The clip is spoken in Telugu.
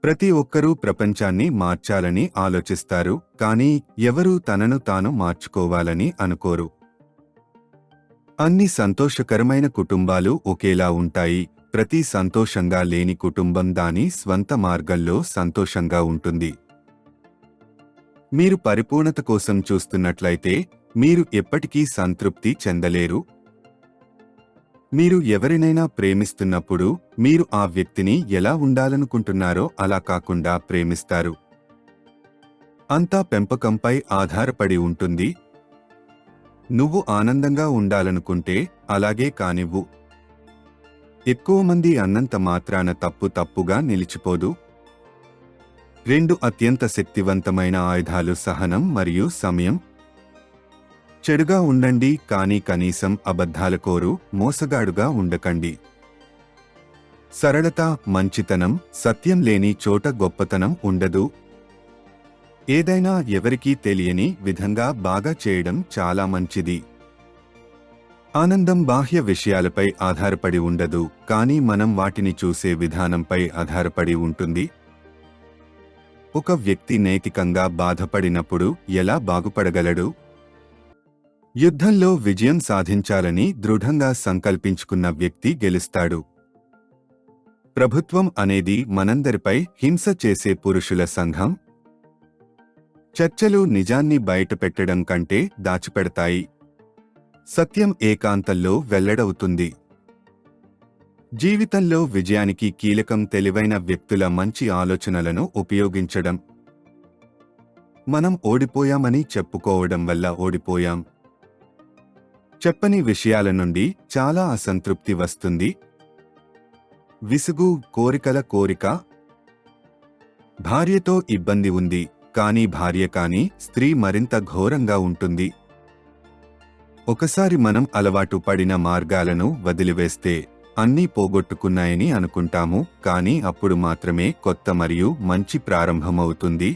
ప్రతి ఒక్కరూ ప్రపంచాన్ని మార్చాలని ఆలోచిస్తారు, కానీ ఎవరూ తనను తాను మార్చుకోవాలని అనుకోరు. అన్ని సంతోషకరమైన కుటుంబాలు ఒకేలా ఉంటాయి. ప్రతి సంతోషంగా లేని కుటుంబం దాని స్వంత మార్గంలో సంతోషంగా ఉంటుంది. మీరు పరిపూర్ణత కోసం చూస్తున్నట్లయితే మీరు ఎప్పటికీ సంతృప్తి చెందలేరు. మీరు ఎవరినైనా ప్రేమిస్తున్నప్పుడు మీరు ఆ వ్యక్తిని ఎలా ఉండాలనుకుంటున్నారో అలా కాకుండా ప్రేమిస్తారు. అంతా పెంపకంపై ఆధారపడి ఉంటుంది. నువ్వు ఆనందంగా ఉండాలనుకుంటే అలాగే కానివ్వు. ఎక్కువ మంది అన్నంత మాత్రాన తప్పు తప్పుగా నిలిచిపోదు. 2 అత్యంత శక్తివంతమైన ఆయుధాలు సహనం మరియు సమయం. చెడుగా ఉండండి, కానీ కనీసం అబద్ధాల కోరు మోసగాడుగా ఉండకండి. సరళత, మంచితనం, సత్యం లేని చోట గొప్పతనం ఉండదు. ఏదైనా ఎవరికీ తెలియని విధంగా బాగా చేయడం చాలా మంచిది. ఆనందం బాహ్య విషయాలపై ఆధారపడి ఉండదు, కానీ మనం వాటిని చూసే విధానంపై ఆధారపడి ఉంటుంది. ఒక వ్యక్తి నైతికంగా బాధపడినప్పుడు ఎలా బాగుపడగలడు? యుద్ధంలో విజయం సాధించాలని దృఢంగా సంకల్పించుకున్న వ్యక్తి గెలుస్తాడు. ప్రభుత్వం అనేది మనందరిపై హింస చేసే పురుషుల సంఘం. చర్చలు నిజాన్ని బయటపెట్టడం కంటే దాచిపెడతాయి. సత్యం ఏకాంతంలో వెల్లడవుతుంది. జీవితంలో విజయానికి కీలకం తెలివైన వ్యక్తుల మంచి ఆలోచనలను ఉపయోగించడం. మనం ఓడిపోయామని చెప్పుకోవడం వల్ల ఓడిపోయాం. చెప్పని విషయాల నుండి చాలా అసంతృప్తి వస్తుంది. విసుగు, కోరికల కోరిక. భార్యతో ఇబ్బంది ఉంది, కానీ భార్య కాని స్త్రీ మరింత ఘోరంగా ఉంటుంది. ఒకసారి మనం అలవాటు పడిన మార్గాలను వదిలివేస్తే అన్నీ పోగొట్టుకున్నాయని అనుకుంటాము, కానీ అప్పుడు మాత్రమే కొత్త మరియు మంచి ప్రారంభమవుతుంది.